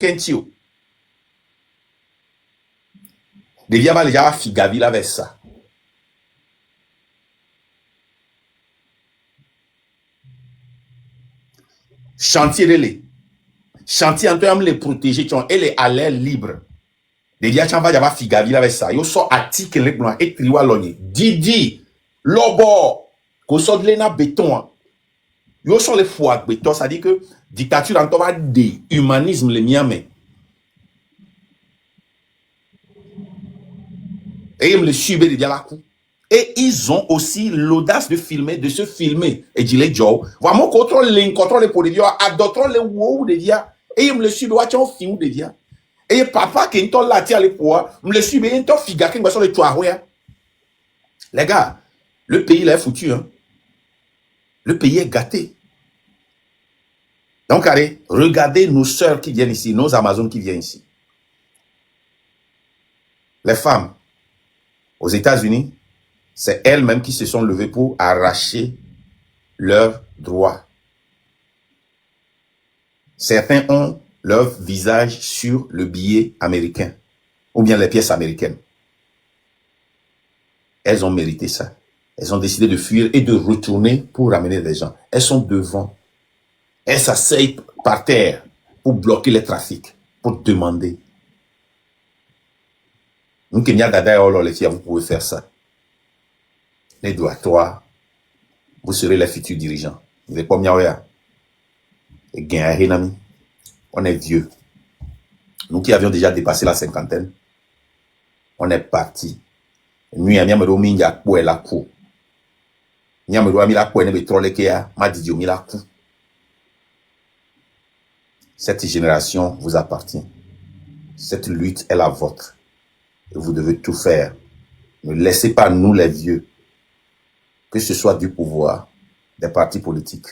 Kentio. Devia va déjà Figavi avec ça. Chantier relais. Chantier en train de les protéger, elle est à l'air libre. Devia tu va déjà Figavi avec ça. Yo so article le blanc et triwa logné. Didi, lobo, ko so de lena béton. Yo so les fois béton, ça dit que dictature en va de humanisme le miame. Et ils me le suivent de la coup. Et ils ont aussi l'audace de filmer, de se filmer. Et dit les Joe, vraiment contrôle pour les vieux, adoptons les wow de dia. Et ils me le suivent, watch un film de dia. Et papa qui est là, tiens les poids, me le suivent, et il est figa qui me sur le toit. Les gars, le pays là est foutu, hein. Le pays est gâté. Donc, allez, regardez nos sœurs qui viennent ici, nos Amazones qui viennent ici. Les femmes, aux États-Unis, c'est elles-mêmes qui se sont levées pour arracher leurs droits. Certains ont leur visage sur le billet américain ou bien les pièces américaines. Elles ont mérité ça. Elles ont décidé de fuir et de retourner pour ramener des gens. Elles sont devant. Elles s'asseyent par terre pour bloquer les trafics, pour demander. Nous, Kenya Dada, les filles, vous pouvez faire ça. Les doigtoirs, vous serez les futurs dirigeants. Vous n'êtes pas miaouya. Et gain on est vieux. Nous qui avions déjà dépassé la cinquantaine, on est parti. Nous, il y a la coup. Il y a la coup. Cette génération vous appartient. Cette lutte est la vôtre. Et vous devez tout faire. Ne laissez pas nous les vieux, que ce soit du pouvoir, des partis politiques,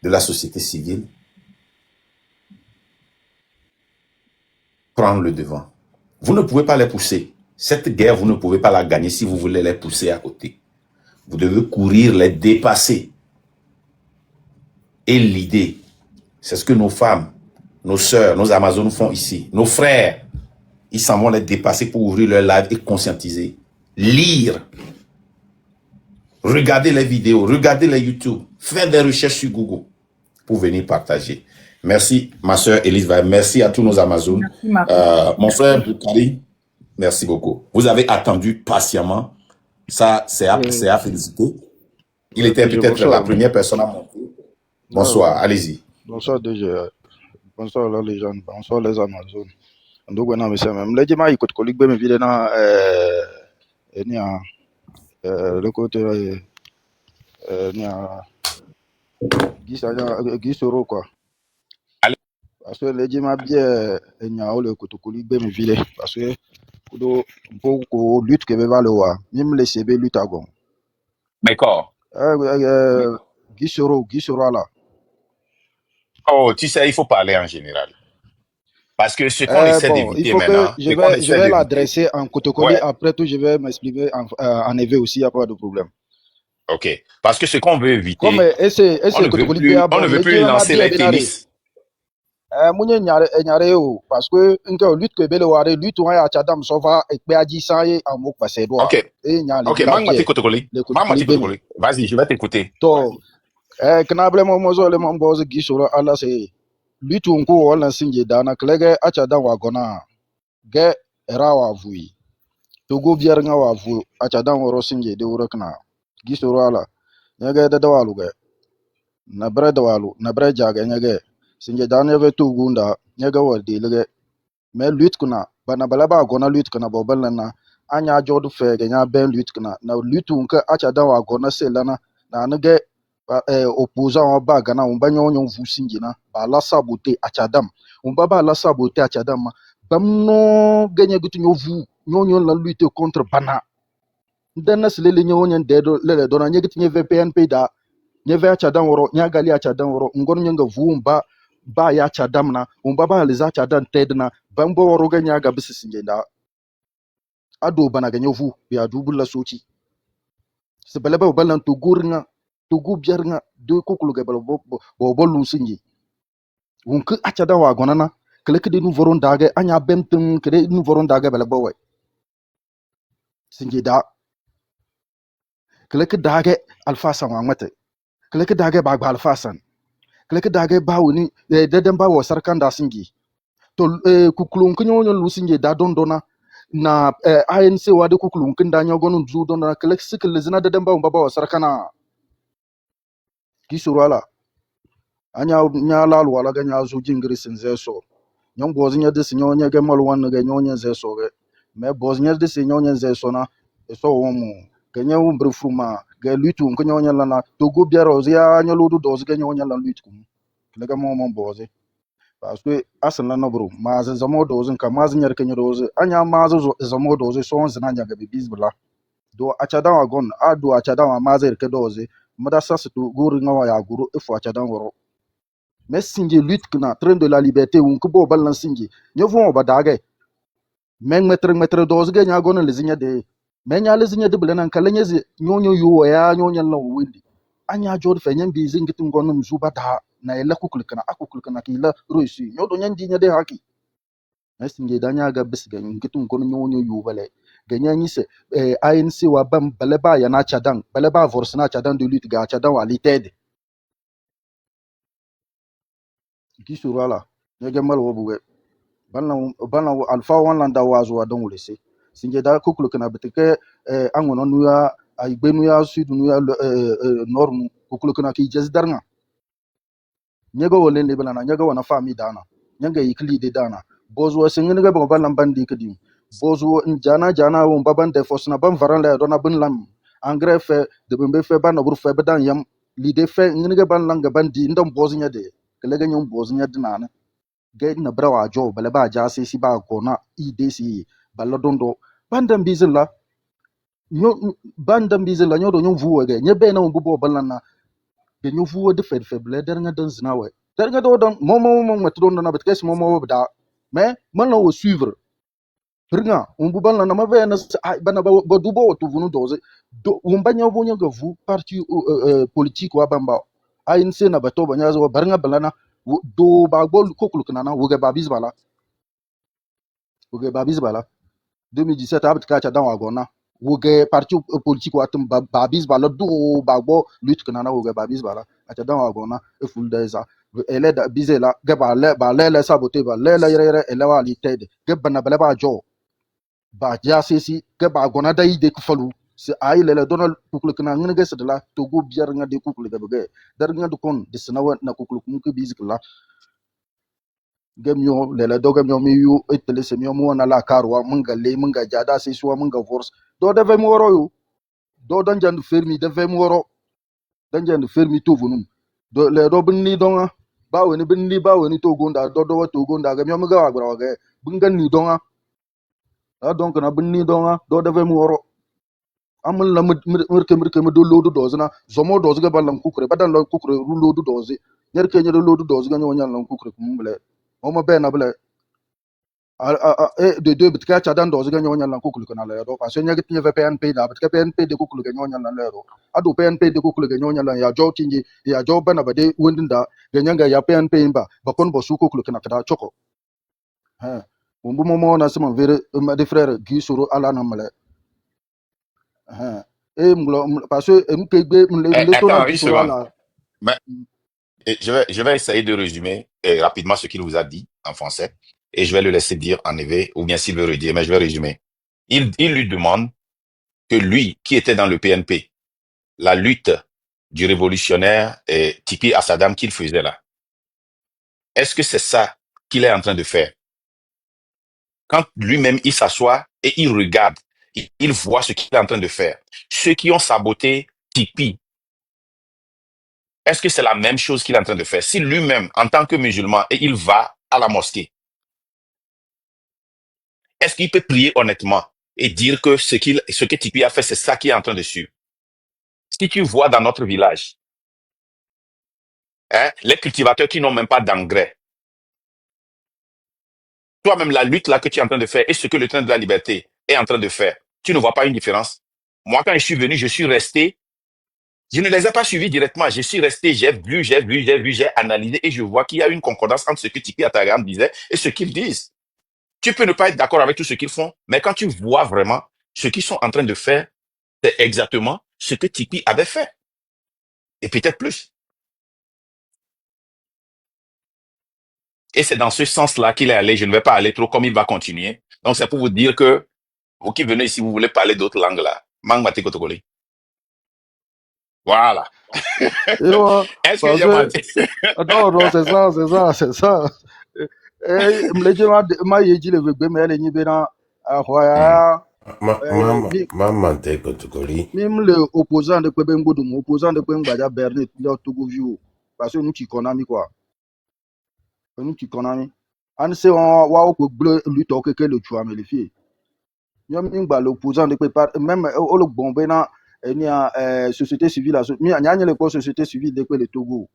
de la société civile, prendre le devant. Vous ne pouvez pas les pousser. Cette guerre, vous ne pouvez pas la gagner si vous voulez les pousser à côté. Vous devez courir, les dépasser. Et l'idée, c'est ce que nos femmes, nos sœurs, nos Amazones font ici. Nos frères, ils s'en vont les dépasser pour ouvrir leur live et conscientiser. Lire. Regarder les vidéos, regarder les YouTube. Faire des recherches sur Google pour venir partager. Merci, ma sœur Elise. Merci à tous nos Amazones. Mon frère Boukari, merci beaucoup. Vous avez attendu patiemment. Ça, c'est à féliciter. Il était peut-être la première personne à monter. Bonsoir, allez-y. Bonsoir déjà. Bonsoir les gens. Bonsoir les Amazones. Donc on a mis ça même. Les gens ils écoutent collègue mais évidemment le côté Guy Soro quoi. Parce que les gens bien le côté collègue mais évidemment parce que pour lutte que va le voir même les CB lutte à gon. D'accord. Guy Soro là. Oh, tu sais, il faut parler en général. Parce que ce qu'on essaie d'éviter maintenant... Je vais l'adresser en Kotokoli. Ouais. Après tout, je vais m'exprimer en EV aussi, il n'y a pas de problème. Ok. Parce que ce qu'on veut éviter... on ne veut plus lancer les tennis. Parce que une lutte que Beleware lutte on a Chadam Sova et Péadi Saye en mot passé droit. Ok, vas-y, je vais t'écouter. Knable Momozo le Mamboz Gisura Allah c'est lutte on ko wala sinje dana klege Achadam wagona ge erawa vui. Togo biar nga wavu Achadam woro sinje de urakna. Gisura ala nyage da dawalu ge. Na bre dawalu na bre jage nyage sinje dana ve tugunda nyage wadi lege me lutte kuna bana balaba gona lutte kuna bobalana anya jodu fege nya ben lutte kuna na lutte unka Achadam wagona selana na nge opposant ba gana on banyo nyon vusinjina ba la saboter Achadam on ba la saboter Achadam bamno gagner gutu nyovu nyon la lutte contre bana ndana sele nyon dedo le dona nyegiti nye VPNP da nye ve Achadam woro nya gali Achadam woro ngon nyanga vu ba ya Achadam na on ba les Achadam tedna bambo woro ganya ga bisisinjenda ado bana ganyo vu bi adu bulla soci se balaba balan to gurna Togo biarnga de kokulu gebalo bo sinji wonke achada wa gonana kele kede nu voron dage anya bemtum kede nu voron dage bele bowe sinje da kele ke dage alfasan wa mate kele ke dage ba alfasan kele ke dage ba woni deden ba wo sarkan da singi to kukulun kunyo nyo lu sinje da don dona na ANC wa de kukulun kin da nyo gonu zu don dona kele sikele zina deden ba wo sarkana ki surala anya nya lalu wala ga nya zu jingiri sinze so nyon bozi nya disi nyonya ge mal wan ge nyonya ze so ge me bozi nya disi nyonya ze so na so wo mu ge nya um brufuma ge lutu ko nyonya la na to go biaro zia nya ludu dozi ge nyonya la lutu kum le ga mo bozi parce que asan la no bro ma ze zamo dozi ka ma ze nyar ke dozi anya ma ze zamo dozi so on zina nya ge bizbla do achada wa gon a do achada wa ma ze ke dozi mada sas to guru ngawa ya guru ifo achada woro mais singe lutte kna train de la liberté un kubo balan singe nyovo badage men metre doz ge nya gono lezinya de men nya lezinya de belenan kalenya zi nyonyo yo ya nyonya la windi anya jod fe nyam bi zingitin gono mzuba da na ela kukulkana akukulkana ki la roisi nyodo nyandi nya de haki mais singe danya ga bis ge ngitin gono nyonyo yo bale ge nya ni se ANC wa bam baleba ya na chadan baleba force na chadan de lutte ga chadan wa litede ki surala nyege mal wo buwe bana alfa wan landa wazo wa don wulese sinje da kukulu kana bitike angono nuya aigbe nuya sud nuya normu kukulu kana ki jes darnga nyega wolen le bana nyega wana fami dana nyanga yikli de dana bozo singene ga ba balan bandi kedi bozo jana wo baban de fosna ban varan le dona bin lam engrais fe de bembe fe ban obur fe bedan yam lide fe ngene ga ban langa bandi ndam bozo nya de kelega nyom bozo nya dinana ge na brawa jo bale ba ja si ba gona idc balla dondo bandam bizilla bandam bizilla nyodo nyom vuwa ge nye be na mbubo balana ge nyo vuwa de fed feble der nga dan zinawe der nga do don momo metdo na betkes momo da mais man wo suivre ringa mbu balana ma be na bana ba dubo to vunu doze do umbanya bo nya vu parti politique wa bamba ANC na bato banya zo barnga balana do ba gol kokulu kana wo ge babis bala woge babis bala 2017 abit kacha dan wagona woge parti politique watum babis bala do bagbo lutte kana woge babis bala acha dan wagona e full deza ele da bizela ge ba le sabote ba le yere ele wa li tede ge bana bala ba jo ba ja sesi ge ba gona da ide ku falu si ay le donal kukul kana ngene ge sedala to go biar nga de kukul ge be dar nga du kon de sinawa na kukul kum ke bizikla gemyo lele do gemyo mi yu etele se mi mo na la karwa munga le munga jada se suwa munga force do de ve moro yu do dan jan fermi de ve moro dan jan fermi to vunum do le do binni donga ba woni binni ba woni to gonda do to gonda gemyo mi ga wa gra ga bungan ni donga a donc na binni donga do de ve moro amul la mirke mi do lodu dozna zomo dozga balam kukre badan lo kukre ru lodu dozi nyerke nyer lodu dozga nyo nyal lan kukre kumble moma be na ble de deux bitka chadan do zga nyonya lan kukulu kana le do parce nyagi tinye PNP da bitka PNP de kukulu ga nyonya lan le do adu PNP de kukulu ga nyonya lan ya jo tinji ya jo bana bade windinda ga nyanga ya PNP ba kon bo su kukulu kana kada choko ha umbu momo na sama vere ma de frère gi suru ala na male ha parce mkegbe mle to na Attends, gi une suru seconde. ala Mais, je vais essayer de résumer rapidement ce qu'il vous a dit en français et je vais le laisser dire en éveil ou bien s'il veut redire, mais je vais résumer. Il lui demande que lui, qui était dans le PNP, la lutte du révolutionnaire Tipi Assadam qu'il faisait là, est-ce que c'est ça qu'il est en train de faire? Quand lui-même, il s'assoit et il regarde, il voit ce qu'il est en train de faire. Ceux qui ont saboté Tipi, est-ce que c'est la même chose qu'il est en train de faire? Si lui-même, en tant que musulman, et il va à la mosquée, est-ce qu'il peut prier honnêtement et dire que ce que Tipi a fait, c'est ça qui est en train de suivre? Si tu vois dans notre village, hein, les cultivateurs qui n'ont même pas d'engrais, toi-même, la lutte là que tu es en train de faire et ce que le train de la liberté est en train de faire, tu ne vois pas une différence? Moi, quand je suis venu, je suis resté Je ne les ai pas suivis directement. Je suis resté, j'ai analysé et je vois qu'il y a une concordance entre ce que Tikpi Atagram disait et ce qu'ils disent. Tu peux ne pas être d'accord avec tout ce qu'ils font, mais quand tu vois vraiment ce qu'ils sont en train de faire, c'est exactement ce que Tikpi avait fait. Et peut-être plus. Et c'est dans ce sens-là qu'il est allé. Je ne vais pas aller trop comme il va continuer. Donc, c'est pour vous dire que vous qui venez ici, vous voulez parler d'autres langues là. Mang Kotokoli. Voilà. Et ouais, parce Excusez-moi. que non, c'est ça. Mleje ma yeji le vegbe me le nyibe na ahoya Maman te Kotokoli. même le opposant de Kwebe Ngoudou, opposant de Kwebe Mbadja Bernet, le Togo View, parce que nous qui connaissons quoi. Nous qui connaissons. On sait on va au bleu lutte au que le tuer mais les filles. Yom ingba l'opposant de Kwebe même au le bombé na ni a société civile mi anya le société civile de Kwebe le Togo.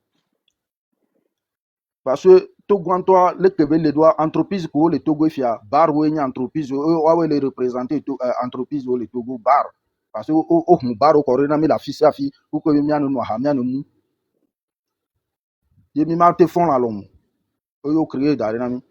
Parce que Togo en toi le Kwebe les doigts entreprise pour le Togo fia bar ou une entreprise ou les représenter entreprise ou le Togo bar. Parce que au bar au corona mais la fille sa fille ou que mi anu no ha mi anu mu yemi ma te fond la l'homme yo créé dans mi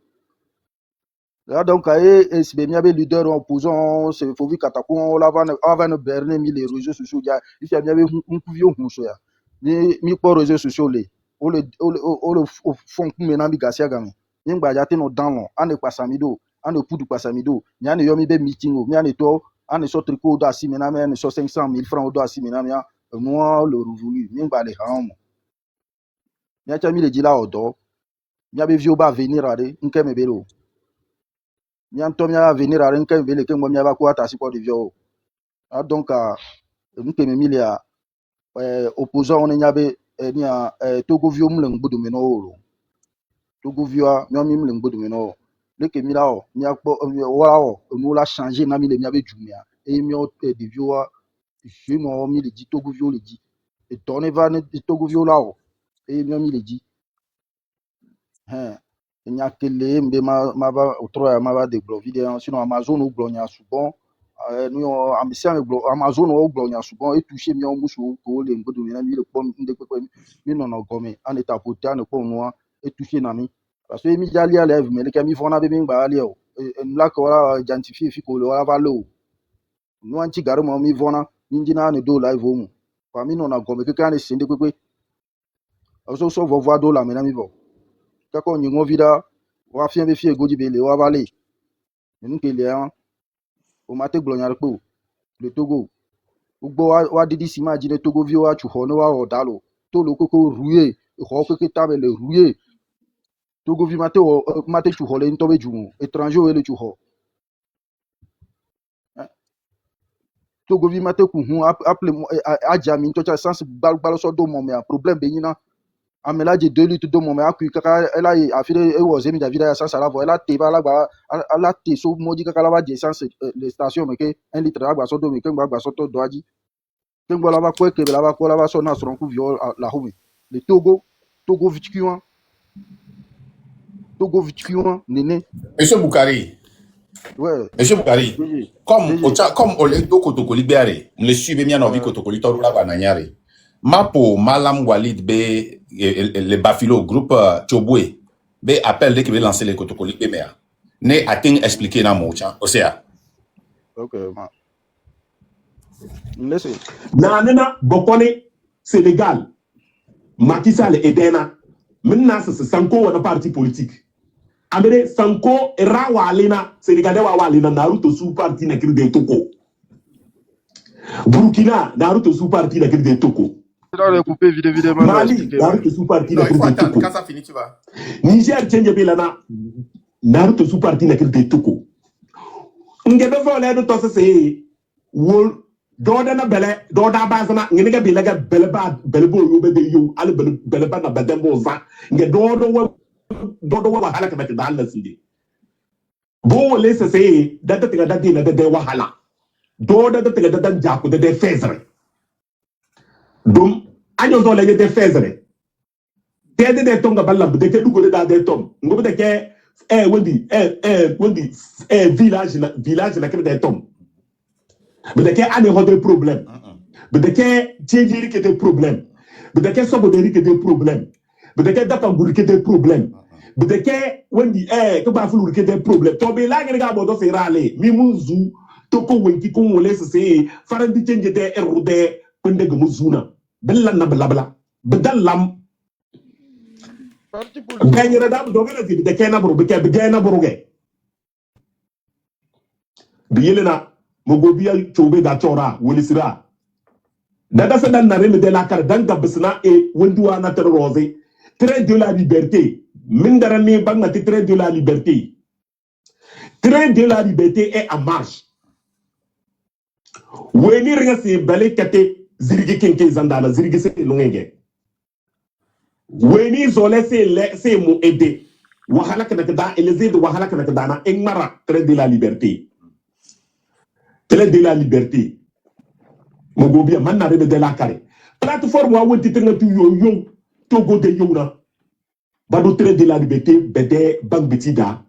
là donc et c'est bien leader opposant c'est faut vite katakou on la va ne berner mi les réseaux sociaux il y a bien un vieux hunso ya mi pour réseaux sociaux les o le fond maintenant bi gasia gami ni gba ja te no down on ne pasamido on ne pudu pasamido nya ne yomi be meeting o nya ne to on ne so tricot da si maintenant mais ne so 500 000 francs do si maintenant ya moi le revenu ni gba le ham nya cha mi le di la odo nya be vieux ba venir ade nke me belo nya to nya venir ade nke me bele ke mo nya ba ko ata si ko de vieux donc nke me milia opposant on nya be nya Togo vieux mu le ngbudu me no oro Togo vieux nya mi mu le ngbudu me no le ke mi la o nya ko wala o mu la changer na mi le nya be jumia et mi o de vieux je no mi le di Togo vieux le di et donner va ne Togo vieux là o et mi le di nya kele mbe ma va otro ma va de glo vidéo sinon Amazon ou glo nya souvent nous ambition Amazon ou glo nya souvent et toucher mi on musu ko le ngodo mi na mi le pom nde ko mi non no gomi en état côté en ko moi et toucher na mi parce que mi jali à lève mais le kami fona be mi ba ali o la ko wala identifier fi ko le wala va lo nous anti garo mo mi vona mi dina ne do live o mu pa mi non na gomi ke kan sinde kwekwe so so vo voir do la me na mi vo kako nyingo vida wa fien be fie goji be le wa vale nous que les o mate glonya po le Togo ugbo wa didi si ma jine Togo vi wa chu ho no wa odalo to lo koko roué ho keke tabe le roué Togo vi mate chu ho le ntobe jumo étranger we le chu ho Togo vi mate ku hu appelé ajami to cha sens bal so do mo me problème be yina amela je 2 litres de mo me akui kaka ela afire e wo zemi da vida sans la vo ela te ba la gba ala te so modi kaka la ba je sans les stations me ke 1 litre la gba so do me ke gba so to do aji ke gba la ba ko ke la ba ko la ba so na so ku vio la home le Togo vitkuan nene Monsieur Boukari. ouais Monsieur Boukari. Comme on le do Kotokoli beare, le suive bien envie Kotokoli to la bananyare. Mapo Malam Walid be le Bafilo groupe Chobwe be appelle dès qu'il veut lancer les Kotokoli be mea. Ne atteint expliquer na mocha osea. OK ma laissez Nanena bokone Sénégal Macky Sall et Dena maintenant c'est Sanko wana parti politique amere Sanko era walina Sénégalais wa walina Naruto sous parti na kirde toko Burkina Naruto sous parti na kirde toko dans le coupé vidéo Mali Naruto sous parti na kirde toko Quand ça finit tu vas. Niger change belana Naruto sous parti na kirde toko ngebe vole do to se wol doda na bele doda bazana ngene bele ga bele ba bele bo yo be yo ale bele ba na bedembo za nge dodo wa hala ka bete dal sinde bo wole se data tiga dati na de wahala doda data tiga data jaku de fezre dum anyo zo le de fezre tede de tonga balla de ke dugo de tom ngobe de ke wendi village na ke de tom mais de que a des problèmes mais de que tchejiri qui des problèmes bedeke soboderi qui des problèmes bedeke dapanguri qui des problèmes bedeke wendi que ba fulu qui des problèmes to be la ga bodo se rale mi munzu to ko wenki ko wole se farandi chenje de erude pende gumuzuna bella na bla bedalam Parti politique. gagnera da do gana fi bedeke na buru bedeke na buruge biyelena mogobiya chobe da chora wolisira dada se dan nare de la kar dan gabsna e wonduwa na ter rose train de la liberté mindara ni bangati train de la liberté est en marche weni ringa se bale kate zirigi kenke zandana zirigi se lungenge weni zole se mu ede wahala kana kada eleze de wahala kana kada na engmara train de la liberté Mogobia man na rebe de la kare plateforme wa wonti tenga tu yo togo de yona bado train de la liberté bede bang betida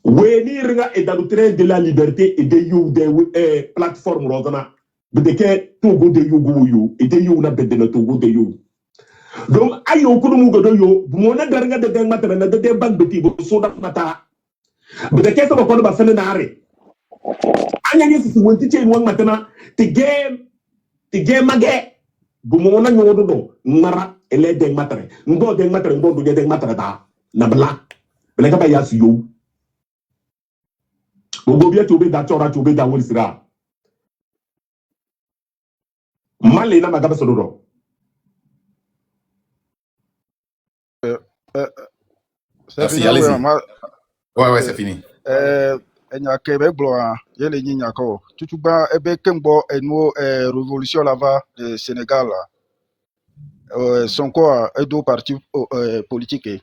weni ringa e dans train de la liberté et de you de plateforme rozana bede ke togo de yo et de you na bede na togo de yo donc ayo ko mu godo yo mo na garanga de matana na de bang beti bo so da mata bede ke so ko ba fene na are anya yesi wonti che mo matana te game mage bu mo na nyodo do ngara ele de matare ndo de matare da na bla bele ka ba yasu yo ogobia to be da chora to be da wolisira male na magaba sododo C'est Merci, fini, allez-y. ouais, C'est fini. Québec bloa yele nyi nyako tutuba ebe kembo eno révolution lava de Sénégal son quoi edo parti politique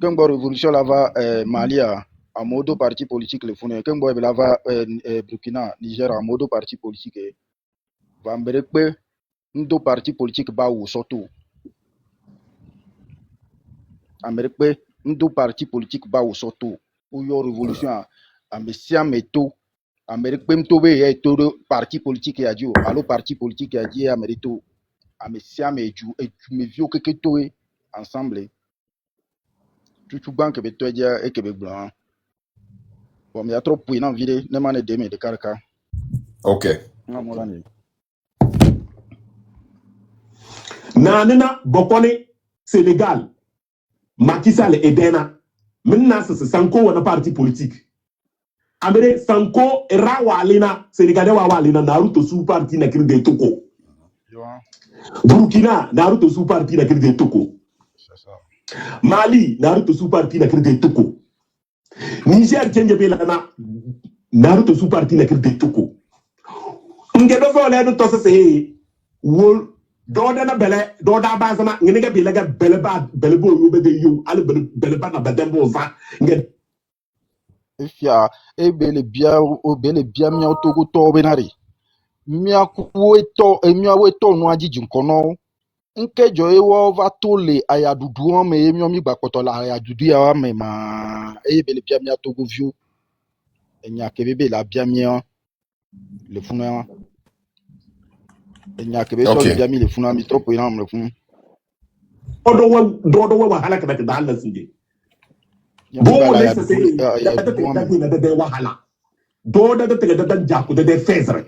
kembo révolution lava Mali a modo parti politique le fune kembo ebe lava Burkina Niger a modo parti politique va mberekpe ndo parti politique ba wo soto amerikpe ndo parti politique ba wo soto Uyo révolution a mesia meto amerikpe mtobe ya todo parti politique ya dio alo parti politique ya dio amerito a mesia meju me vio keke toe ensemble tutu banque beto dia e Québec blanc bon mais y a trop pour une vide ne mane deme de karka Ok. na molani nana bokone Sénégal Macky Sall et Dena maintenant c'est sanko wana parti politique amere sanko rawa alina Sénégalais wa alina Naruto sous parti na de toko Burkina Naruto sous parti na de toko c'est ça Mali Naruto sous parti na de toko Niger kenje bela na Naruto sous parti na de toko ngedo fo le do to se wol do da na bele do da ba sama ngene ga bele ga bele bo yo be de yo ale bele ba na badembo za nge efia ebele bia mi autogo to benari mi akueto emi aweto nu ajiji nkono nkejo ewo va to le ayadudu me emi omi gbapoto la ayadudu ya me ma ebele bia mi autogo view enya kebebe la bia mi le funa enya kebe so Ok. bia mi le funa mi trop ina le funa do wahala kana da Allah singe bo le se se da wahala do da jaku da fezre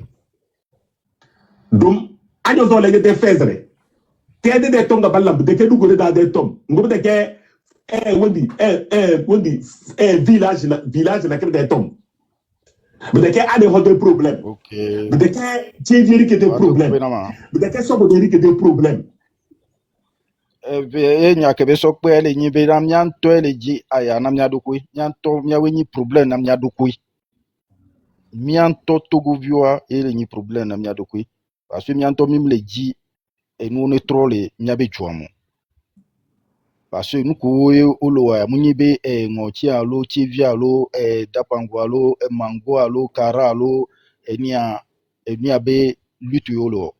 dum anyo zo le de fezre te de tonga ballam de ke dugo da de tom ngobe de ke wondi village na ke de tom de ke ade ho de problème ok de ke tiéri ke de problème de ke so de ke de problème enya kebe so pe ele nyi be na mianto ele ji aya na miadokui mianto miawe nyi problème na miadokui mianto togo vioa ele nyi problème na miadokui parce que mianto mim le ji et nous ne trolle miabe juamo parce que nous ko olo ya munyi be ngochi alo chivi alo dapango alo mango alo kara alo enia be lutte olo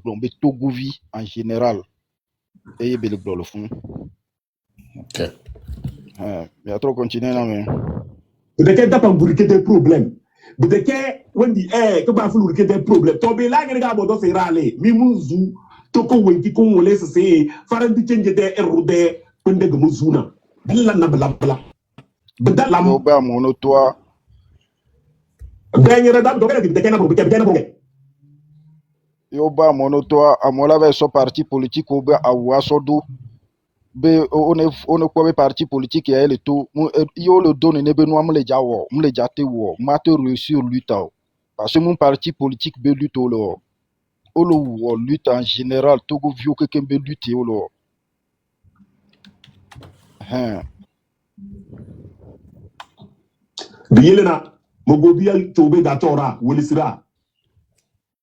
glombe togo vi en général et be le glolo fun Ok. mais trop continuer là mais de ke dapango ke de problème de ke wendi que ba fulu que des problèmes to be la ngene ga bodo se rale mi muzu to ko wendi ko wole se faran di change de erode pende ga muzuna billa na bla bla badalam Yo ba mono toi. gagnere da do ke de kana bo Yo ba mono toi. Amola ve so parti politique ou be awa so do. Be on est quoi parti politique et elle tout. Yo le donne ne be no am le jawo. M le jate wo. Ma te réussir lutte. Parce que mon parti politique be lutte lo. O lo wo lutte en général Togo vieux que be lutte lo. Hein. biyelena mogobiya tobe da tora wolisira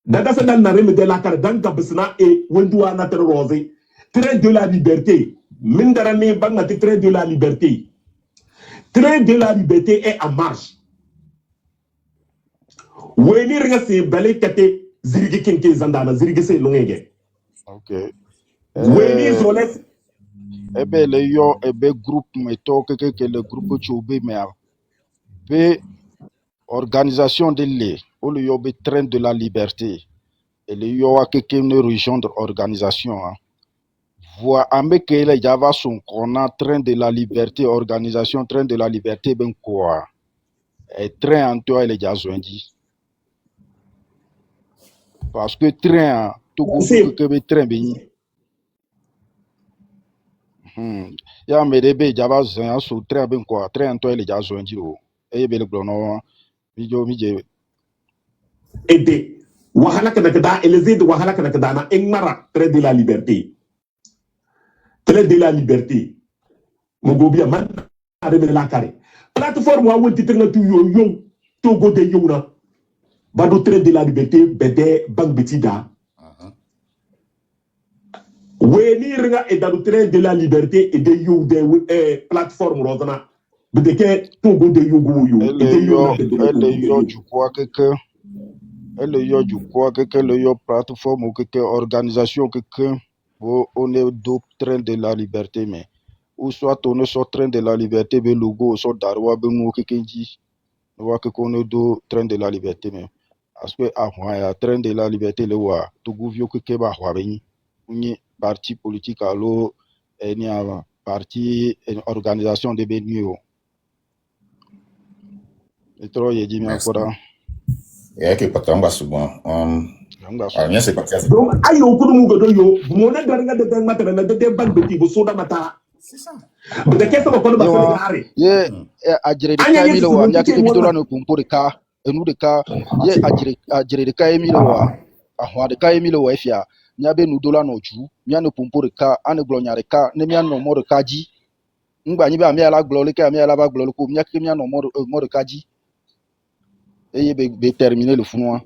daga sa dan nare de la kar dan ka bisna e wenduwa na ter rose train de la liberté min dara ne banga train de la liberté. Train de la liberté est en marche. Weni ringa se bale kate zirigi kinke zandana zirigi se longenge. Ok. Weni zoles Ebe le yo ebe groupe meto que le groupe choube me be organisation de le o le yo be train de la liberté et le yo a que ne rejoindre organisation hein. Voix ambe que le java son kona train de la liberté organisation train de la liberté ben quoi et train en toi le jazondi parce que train to go que be train ben ya me de be java zan so train ben quoi train en toi le jazondi o e be le glono mi je ede wahala kana kada elezid wahala kana kada na engmara train de la liberté. Train de la liberté. Mogobia man arebe la kare. Plateforme wa wonti tenga tu yo togo de yo na. Bado train de la liberté bede bang betida. Weni ringa e dadu train de la liberté et de yo de plateforme rozana. Bedeke togo de yo go yo. Elle yo du quoi que elle yo du quoi que le yo plateforme ou que organisation que on est do train de la liberté mais ou soit on est sur train de la liberté be logo sur darwa be mo que kenji wa que on est do train de la liberté mais parce que à train de la liberté le wa to gouvio que ba wa be ni parti politique allo ni avant parti organisation de benio et trop y dit mais encore et que pas tant souvent rien c'est parti donc ayo ko dum godo yo mo na gar nga de mata na de ban beti bo soda mata c'est ça de keso ko ba so gare ye ajire de ka mi lo wa nya ke bi dola no kumpo de ka enu de ka ye ajire de ka mi lo wa ahwa de ka mi lo wa fia nya be nu dola no ju nya no kumpo de ka ane glo nya de ka ne nya no mo de ka ji ngba nyi ba mi ala glo le ka mi ala ba glo ko nya ke nya no mo de ka ji e ye be terminer le funwa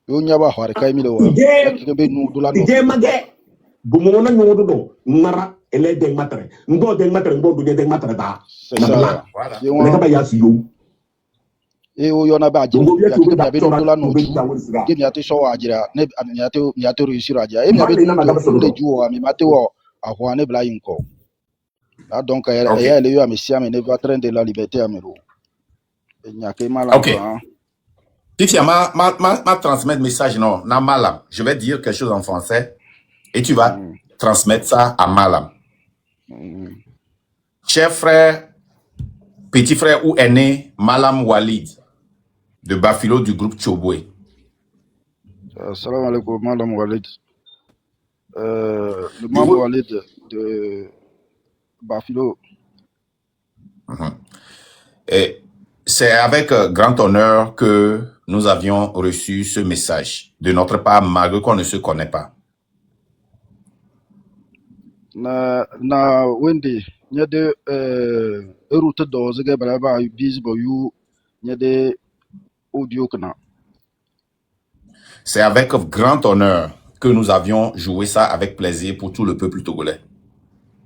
yo nya ba hware ka mi lo wa ke be nu dola no je mage bu mo na nyodo do ngara ele de matre ndo de matre ndo do de matre da c'est ça voilà le ka ba ya su yo e o yo na ba ajire ya ke mi be nu dola no ju ke mi ate so ajira ne mi ate réussir ajira e mi be nu de ju o mi mate wo ahwa ne bla yin ko là donc elle eu à Messia mais ne va train de la liberté à Mero il n'y a que mal ok Tifia ma transmettre message non na malam je vais dire quelque chose en français et tu vas transmettre ça à malam cher frère petit frère ou aîné Malam Walid de Bafilo du groupe Chobwe. Salam alaikum Malam Walid le membre Walid de Bafilo. Et c'est avec grand honneur que nous avions reçu ce message de notre part, malgré qu'on ne se connaît pas. Na Wendy, il y a des routes d'ose que balaba bisbo you, il y a des audio kana. C'est avec grand honneur que nous avions joué ça avec plaisir pour tout le peuple togolais.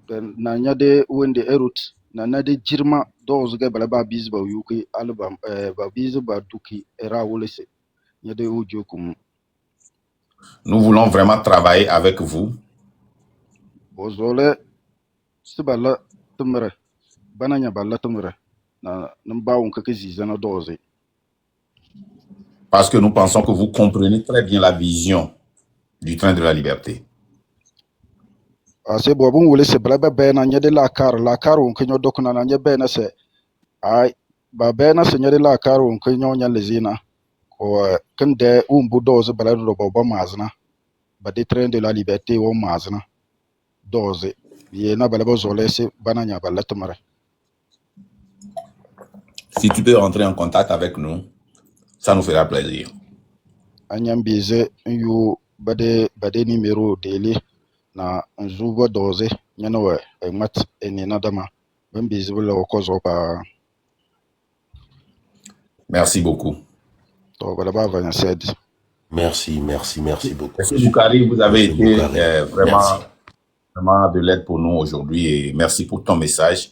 Na il y a des Wendy routes. Na de jirma d'ose que balaba bisbo you ki album ba bisbo duki era wolese. Il y a des audio comme. Nous voulons vraiment travailler avec vous. Bozole sibala tumre bananya balla tumre na namba on kake zizana doze parce que nous pensons que vous comprenez très bien la vision du train de la liberté. ase bo bun wule se bla be na nyede la kar un kenyo dokuna na nye be na se ai ba be na se nyede la kar un kenyo nya lezina ko kende un bu doze bla do bo mazna ba de train de la liberté o mazna doze ye na bla bo zole se bana nya bala tumare. Si tu peux rentrer en contact avec nous, ça nous fera plaisir. Anyam bize yu bade numéro dele na nzubo doze nyana we mat eni na dama ben bize bla ko zo pa Merci beaucoup. to bala ba vanya said. Merci beaucoup. Monsieur Boukari, vous avez Monsieur été Boukari. vraiment de l'aide pour nous aujourd'hui et merci pour ton message.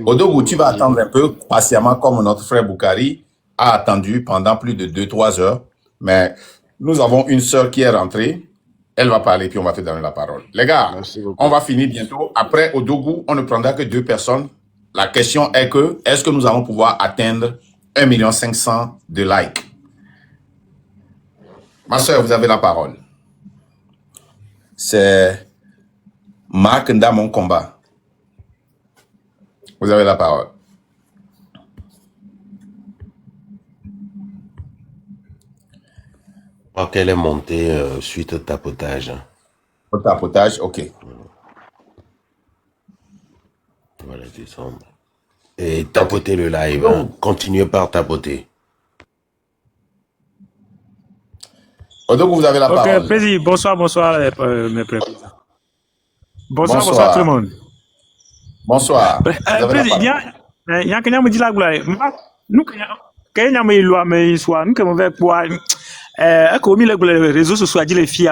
Odogwu, tu vas attendre un peu patiemment comme notre frère Boukari a attendu pendant plus de 2-3 heures, mais nous avons une sœur qui est rentrée, elle va parler puis on va te donner la parole. Les gars, on va finir bientôt. Après Odogwu, on ne prendra que 2 personnes. La question est que, est-ce que nous allons pouvoir atteindre 1,5 million de likes? Ma sœur, vous avez la parole. C'est Marc Ndamon Combat. Vous avez la parole. Je crois qu'elle est montée suite au tapotage. Au tapotage, ok. Voilà, descendre. Et tapoter le live. Hein. Continuez par tapoter. Donc vous avez la parole. Ok, président, bonsoir, mes frères. Bonsoir tout le monde. Bonsoir. Président, il y a quelqu'un qui me dit la gloire. Nous, quelqu'un me dit la gloire, mais il soit, nous, comme on va pouvoir, comme les réseaux sociaux, dire les filles,